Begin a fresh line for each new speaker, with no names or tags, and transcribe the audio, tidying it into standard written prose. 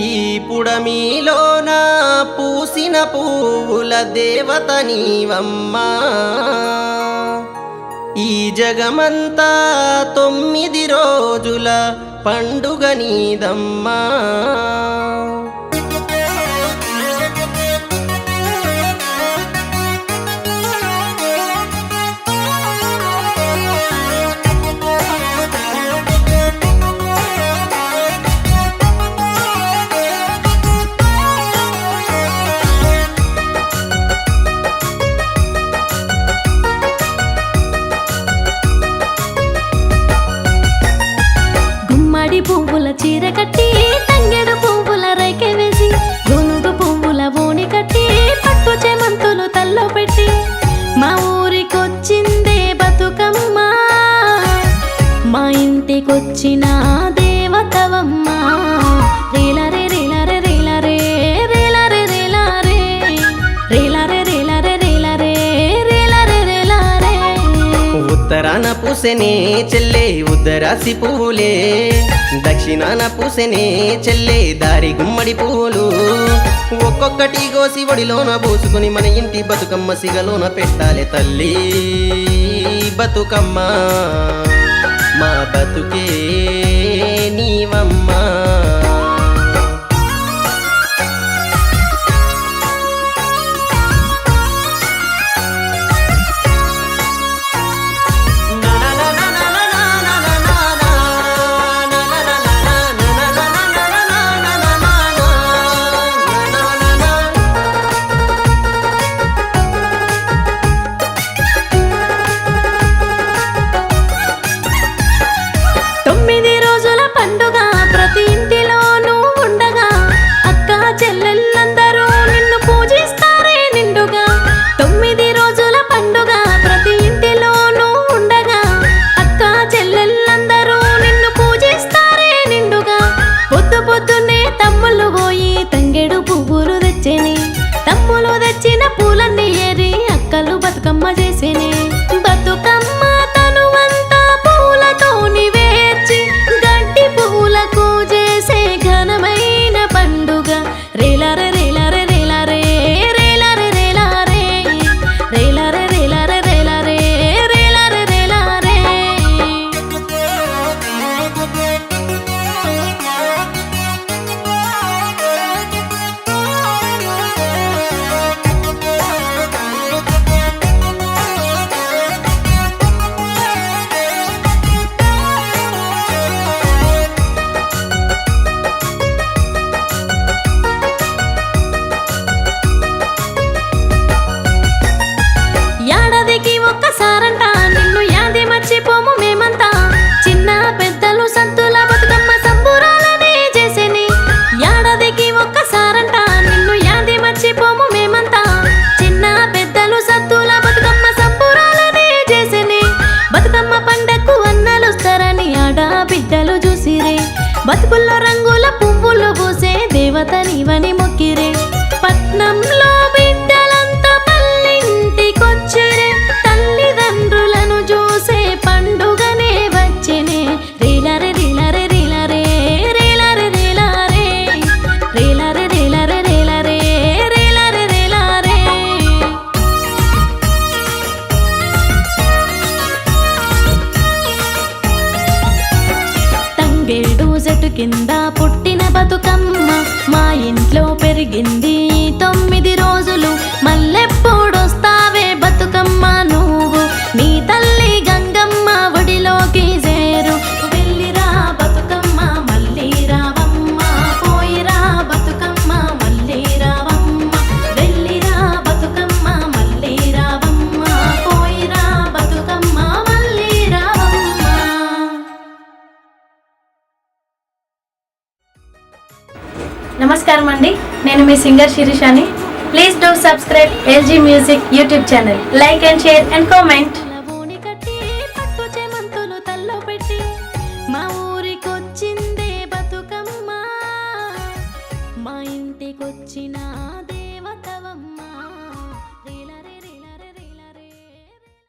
ఈ పుడమిలోన పూసిన పువ్వుల దేవత నీవమ్మా, ఈ జగమంతా 9 రోజుల పండుగ నీదమ్మా.
పువ్వుల చీర కట్టి తంగెడు పువ్వుల రైకె వేసి గొనుగు పువ్వుల ఓణి కట్టి పట్టు చెమంతులు తల్లో పెట్టి మా ఊరికొచ్చిందే బతుకమ్మ, మా ఇంటికొచ్చిన దేవతవమ్మ. రేలరే రేలరే రేలరే రేలరే రేలరే రేలరే రేలరే రేలరే రేలరే రేలరే.
ఉత్తరాన పూసెనే చెల్లే ఉద్దరాసి పువ్వులే, దక్షిణాన పూసెనే చెల్లే దారి గుమ్మడి పువ్వులు. ఒక్కొక్కటి గోసి ఒడిలోన పోసుకుని మన ఇంటి బతుకమ్మ సిగలోన పెట్టాలి తల్లి బతుకమ్మ. మా బతుకే నీవమ్మా.
తమ్ములు తెచ్చిన పూలన్నీ ఏరి అక్కలు బతుకమ్మ చేసేనే. బతుకమ్మ తనువంతా పూలతోని వేర్చి గడ్డి పూలకు చేసే ఘనమైన పండుగ. రేలరే రేలరే రేలరే రేలరే రేలరే రేలరే రేలరే రేలరే రేలరే రేలరే. ఏడాదికి ఒక్కసారంట నిన్ను యాది మర్చిపోము మేమంతా. చిన్న పెద్దలు సంతుల బతుకమ్మ సంబురాలనే చేసేని. ఏడాదికి ఒక్కసారంట నిన్ను యాది మర్చిపోము మేమంతా. చిన్న పెద్దలు సంతుల బతుకమ్మ సంబురాలనే చేసేని. బతుకమ్మ పండక్కు అన్నలుస్తారని ఆడ బిడ్డలు చూసిరే. బతుకుల్లో రంగుల పువ్వులు పూసే దేవత నీవని మొక్కిరే. పట్నంలో బిడ్డలంతా పల్లింటికొచ్చిరే. తల్లిదండ్రులను చూసే పండుగనే వచ్చేనే. రేలరే రేలరే రేలరే రేలరే రేలరే రేలరే రేలరే రేలరే రేలరే రేలరే. తంగేడు చెట్టు కింద పుట్టిన బతుకమ్మ, మా ఇంట్లో పెరిగింది 9 రోజులు. మల్లెప్పుడొస్తావే బతుకమ్మ నువ్వు, నీ తల్లి గంగమ్మ ఒడిలోకి చేరు. వెళ్ళిరా బతుకమ్మ మళ్ళీ రావమ్మ, పోయిరా బతుకమ్మ మళ్ళీ రావమ్మ. వెళ్ళిరా బతుకమ్మ మళ్ళీ రావమ్మ, పోయిరా బతుకమ్మ మళ్ళీ రావమ్మ. నమస్కారం అండి, నేను మీ సింగర్ శిరీషాని. Please do subscribe LG Music YouTube channel. Like and share and comment. పట్టు చెమంతులు తల్లో పెట్టి మా ఊరికొచ్చిందే బతుకమ్మ, మా ఇంటికొచ్చిన